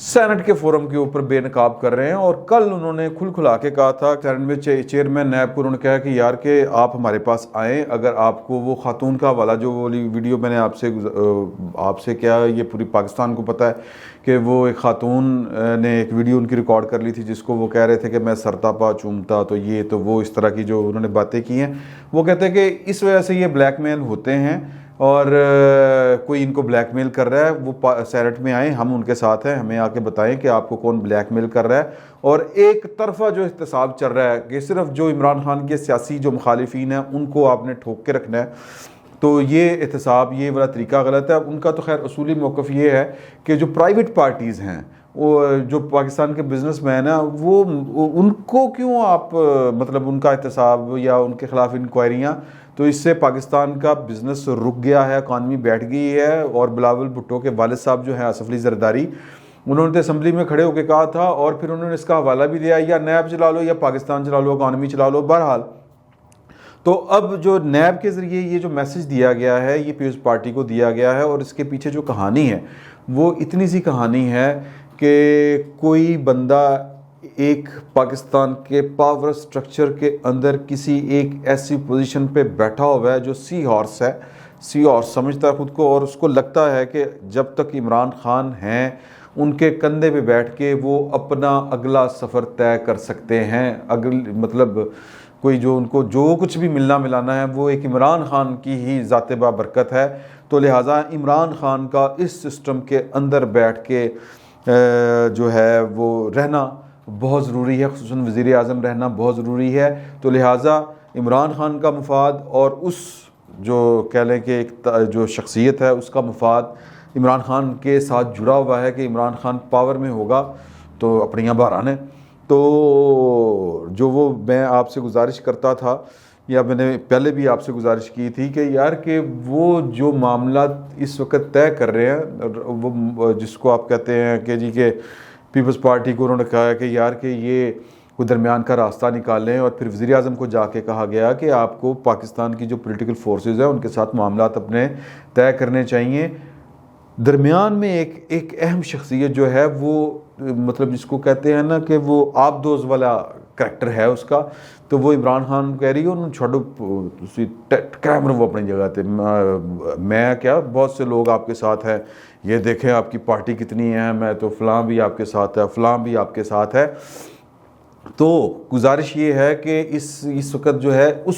Saint کے forum کے اوپر بے نقاب کر رہے ہیں. اور کل انہوں نے کھل کھلا کے کہا تھا سینٹ میں چیئرمین نیب کو انہوں نے کہا کہ یار کہ آپ ہمارے پاس آئیں, اگر آپ کو وہ خاتون کا حوالہ جو وہ ویڈیو میں نے آپ سے کیا, یہ پوری پاکستان کو پتہ ہے کہ وہ ایک خاتون نے ایک ویڈیو ان کی ریکارڈ کر لی تھی جس کو وہ کہہ رہے تھے کہ میں سرتا پا چومتا تو یہ تو وہ, اس طرح کی جو انہوں نے باتیں کی ہیں. وہ کہتے ہیں کہ اس وجہ سے یہ بلیک میل ہوتے ہیں اور کوئی ان کو بلیک میل کر رہا ہے, وہ سینٹ میں آئیں, ہم ان کے ساتھ ہیں, ہمیں آ کے بتائیں کہ آپ کو کون بلیک میل کر رہا ہے. اور ایک طرفہ جو احتساب چل رہا ہے کہ صرف جو عمران خان کے سیاسی جو مخالفین ہیں ان کو آپ نے ٹھوک کے رکھنا ہے, تو یہ احتساب, یہ والا طریقہ غلط ہے. ان کا تو خیر اصولی موقف یہ ہے کہ جو پرائیویٹ پارٹیز ہیں, وہ جو پاکستان کے بزنس مین ہیں, وہ ان کو کیوں آپ مطلب ان کا احتساب یا ان کے خلاف انکوائریاں, تو اس سے پاکستان کا بزنس رک گیا ہے, اکانومی بیٹھ گئی ہے. اور بلاول بھٹو کے والد صاحب جو ہیں آصف علی زرداری, انہوں نے تو اسمبلی میں کھڑے ہو کے کہا تھا اور پھر انہوں نے اس کا حوالہ بھی دیا, یا نیب چلا لو یا پاکستان چلا لو, اکانومی چلا لو. بہرحال تو اب جو نیب کے ذریعے یہ جو میسج دیا گیا ہے یہ پیپلز پارٹی کو دیا گیا ہے, اور اس کے پیچھے جو کہانی ہے وہ اتنی سی کہانی ہے کہ کوئی بندہ ایک پاکستان کے پاور سٹرکچر کے اندر کسی ایک ایسی پوزیشن پہ بیٹھا ہوا ہے جو سی ہارس ہے, سی ہارس سمجھتا ہے خود کو, اور اس کو لگتا ہے کہ جب تک عمران خان ہیں ان کے کندھے پہ بیٹھ کے وہ اپنا اگلا سفر طے کر سکتے ہیں. مطلب کوئی جو ان کو جو کچھ بھی ملنا ملانا ہے وہ ایک عمران خان کی ہی ذات بابرکت ہے. تو لہٰذا عمران خان کا اس سسٹم کے اندر بیٹھ کے جو ہے وہ رہنا بہت ضروری ہے, خصوصاً وزیر اعظم رہنا بہت ضروری ہے. تو لہٰذا عمران خان کا مفاد اور اس جو کہہ لیں کہ ایک جو شخصیت ہے اس کا مفاد عمران خان کے ساتھ جڑا ہوا ہے کہ عمران خان پاور میں ہوگا تو اپنیاں بہران ہیں. تو جو وہ میں آپ سے گزارش کرتا تھا, یا میں نے پہلے بھی آپ سے گزارش کی تھی کہ یار کہ وہ جو معاملات اس وقت طے کر رہے ہیں, وہ جس کو آپ کہتے ہیں کہ جی کہ پیپلز پارٹی کو انہوں نے کہا ہے کہ یار کہ یہ کوئی درمیان کا راستہ نکالیں, اور پھر وزیر اعظم کو جا کے کہا گیا کہ آپ کو پاکستان کی جو پولیٹیکل فورسز ہیں ان کے ساتھ معاملات اپنے طے کرنے چاہیے. درمیان میں ایک اہم شخصیت جو ہے وہ مطلب جس کو کہتے ہیں نا کہ وہ آب دوز والا کریکٹر ہے اس کا, تو وہ عمران خان کہہ رہی ہے انہوں چھوڑو کیمرہ وہ اپنی جگہ تے, میں کیا بہت سے لوگ آپ کے ساتھ ہیں, یہ دیکھیں آپ کی پارٹی کتنی ہے, میں تو فلاں بھی آپ کے ساتھ ہے, فلاں بھی آپ کے ساتھ ہے. تو گزارش یہ ہے کہ اس وقت جو ہے اس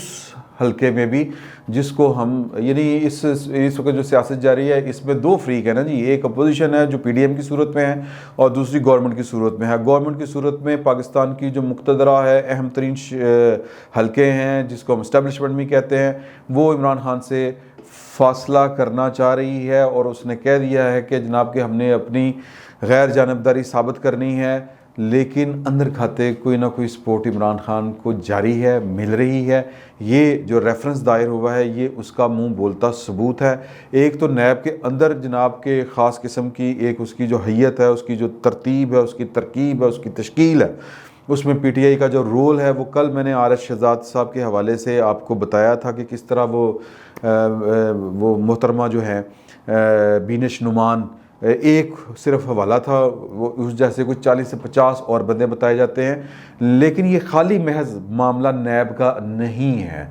حلقے میں بھی جس کو ہم یعنی اس وقت جو سیاست جاری ہے اس میں دو فریق ہیں نا جی, ایک اپوزیشن ہے جو پی ڈی ایم کی صورت میں ہے اور دوسری گورنمنٹ کی صورت میں ہے. گورنمنٹ کی صورت میں پاکستان کی جو مقتدرہ ہے, اہم ترین حلقے ہیں جس کو ہم اسٹیبلشمنٹ بھی کہتے ہیں, وہ عمران خان سے فاصلہ کرنا چاہ رہی ہے, اور اس نے کہہ دیا ہے کہ جناب کہ ہم نے اپنی غیر جانبداری ثابت کرنی ہے, لیکن اندر کھاتے کوئی نہ کوئی سپورٹ عمران خان کو جاری ہے, مل رہی ہے. یہ جو ریفرنس دائر ہوا ہے یہ اس کا منہ بولتا ثبوت ہے. ایک تو نیب کے اندر جناب کے خاص قسم کی ایک اس کی جو حیت ہے, اس کی جو ترتیب ہے, اس کی ترکیب ہے, اس کی تشکیل ہے, اس میں پی ٹی آئی کا جو رول ہے وہ کل میں نے آر ایس شہزاد صاحب کے حوالے سے آپ کو بتایا تھا کہ کس طرح وہ محترمہ جو ہیں بینش نعمان, ایک صرف حوالہ تھا, وہ اس جیسے کچھ 40 سے 50 اور بندے بتائے جاتے ہیں. لیکن یہ خالی محض معاملہ نیب کا نہیں ہے.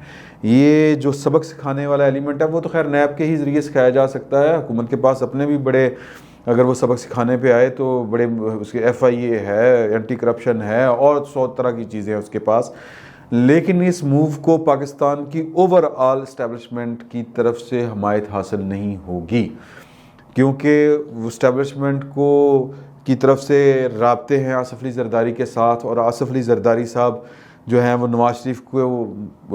یہ جو سبق سکھانے والا ایلیمنٹ ہے وہ تو خیر نیب کے ہی ذریعے سکھایا جا سکتا ہے. حکومت کے پاس اپنے بھی بڑے, اگر وہ سبق سکھانے پہ آئے تو بڑے, اس کے ایف آئی اے ہے, اینٹی کرپشن ہے, اور 100 طرح کی چیزیں ہیں اس کے پاس. لیکن اس موو کو پاکستان کی اوور آل اسٹیبلشمنٹ کی طرف سے حمایت حاصل نہیں ہوگی, کیونکہ اسٹیبلشمنٹ کی طرف سے رابطے ہیں آصف علی زرداری کے ساتھ, اور آصف علی زرداری صاحب جو ہیں وہ نواز شریف کو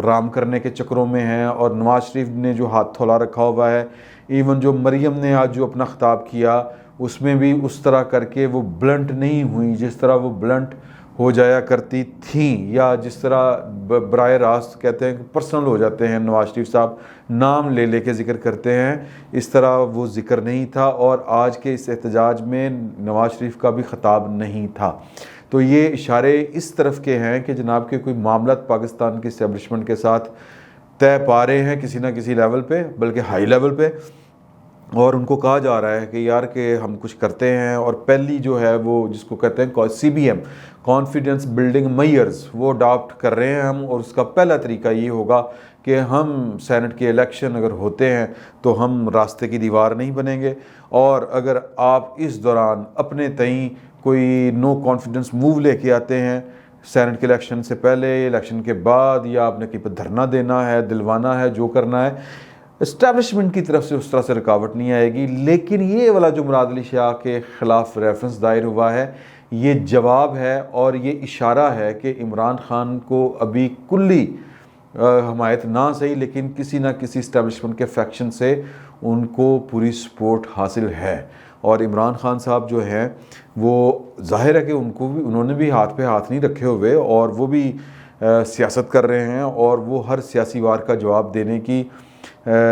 رام کرنے کے چکروں میں ہیں, اور نواز شریف نے جو ہاتھ تھولا رکھا ہوا ہے, ایون جو مریم نے آج جو اپنا خطاب کیا اس میں بھی اس طرح کر کے وہ بلنٹ نہیں ہوئی جس طرح وہ بلنٹ ہو جایا کرتی تھیں, یا جس طرح براہ راست کہتے ہیں کہ پرسنل ہو جاتے ہیں نواز شریف صاحب, نام لے لے کے ذکر کرتے ہیں, اس طرح وہ ذکر نہیں تھا. اور آج کے اس احتجاج میں نواز شریف کا بھی خطاب نہیں تھا. تو یہ اشارے اس طرف کے ہیں کہ جناب کے کوئی معاملات پاکستان کی اسٹیبلشمنٹ کے ساتھ طے پا رہے ہیں کسی نہ کسی لیول پہ, بلکہ ہائی لیول پہ. اور ان کو کہا جا رہا ہے کہ یار کہ ہم کچھ کرتے ہیں، اور پہلی جو ہے وہ جس کو کہتے ہیں CBM کانفیڈنس بلڈنگ میئرز وہ اڈاپٹ کر رہے ہیں ہم، اور اس کا پہلا طریقہ یہ ہوگا کہ ہم سینٹ کے الیکشن اگر ہوتے ہیں تو ہم راستے کی دیوار نہیں بنیں گے، اور اگر آپ اس دوران اپنے تئیں کوئی نو کانفیڈنس موو لے کے آتے ہیں سینٹ کے الیکشن سے پہلے، الیکشن کے بعد، یا آپ نے کہیں پہ دھرنا دینا ہے، دلوانا ہے، جو کرنا ہے، اسٹیبلشمنٹ کی طرف سے اس طرح سے رکاوٹ نہیں آئے گی۔ لیکن یہ والا جو مراد علی شاہ کے خلاف ریفرنس دائر ہوا ہے، یہ جواب ہے اور یہ اشارہ ہے کہ عمران خان کو ابھی کلی حمایت نہ صحیح لیکن کسی نہ کسی اسٹیبلشمنٹ کے فیکشن سے ان کو پوری سپورٹ حاصل ہے، اور عمران خان صاحب جو ہیں وہ ظاہر ہے کہ انہوں نے بھی ہاتھ پہ ہاتھ نہیں رکھے ہوئے، اور وہ بھی سیاست کر رہے ہیں، اور وہ ہر سیاسی وار کا جواب دینے کی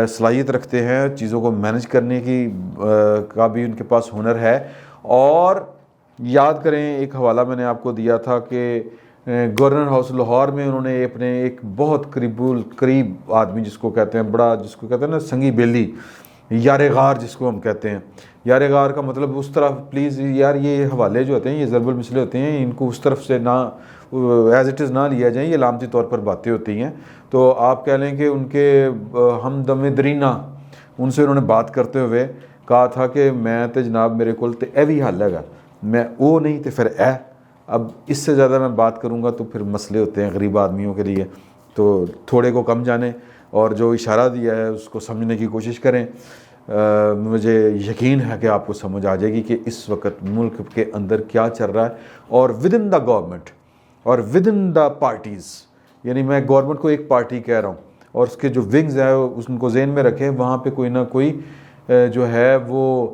صلاحیت رکھتے ہیں، چیزوں کو مینج کرنے کی کا بھی ان کے پاس ہنر ہے۔ اور یاد کریں ایک حوالہ میں نے آپ کو دیا تھا کہ گورنر ہاؤس لاہور میں انہوں نے اپنے ایک بہت قریب آدمی جس کو کہتے ہیں نا سنگی بیلی، یار غار جس کو ہم کہتے ہیں، یار غار کا مطلب اس طرح پلیز یار یہ حوالے جو ہوتے ہیں یہ ضرب المثلیں ہوتے ہیں، ان کو اس طرف سے نہ ایز اٹ از نہ لیا جائیں، یہ علامتی طور پر باتیں ہوتی ہیں۔ تو آپ کہہ لیں کہ ان کے ہمدم درینہ ان سے انہوں نے بات کرتے ہوئے کہا تھا کہ میں تے جناب میرے کول تے اے بھی حل ہے، میں او نہیں تے پھر اے، اب اس سے زیادہ میں بات کروں گا تو پھر مسئلے ہوتے ہیں غریب آدمیوں کے لیے، تو تھوڑے کو کم جانیں اور جو اشارہ دیا ہے اس کو سمجھنے کی کوشش کریں۔ مجھے یقین ہے کہ آپ کو سمجھ آ جائے گی کہ اس وقت ملک کے اندر کیا چل رہا ہے، اور ود ان دا گورنمنٹ اور ود ان دا پارٹیز، یعنی میں گورنمنٹ کو ایک پارٹی کہہ رہا ہوں، اور اس کے جو ونگز ہیں ان کو ذہن میں رکھیں، وہاں پہ کوئی نہ کوئی جو ہے وہ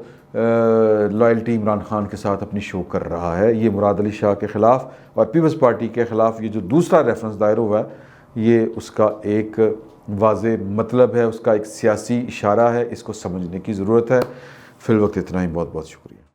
لائلٹی عمران خان کے ساتھ اپنی شو کر رہا ہے۔ یہ مراد علی شاہ کے خلاف اور پیپلز پارٹی کے خلاف یہ جو دوسرا ریفرنس دائر ہوا ہے، یہ اس کا ایک واضح مطلب ہے، اس کا ایک سیاسی اشارہ ہے، اس کو سمجھنے کی ضرورت ہے۔ فی الوقت اتنا ہی، بہت بہت شکریہ۔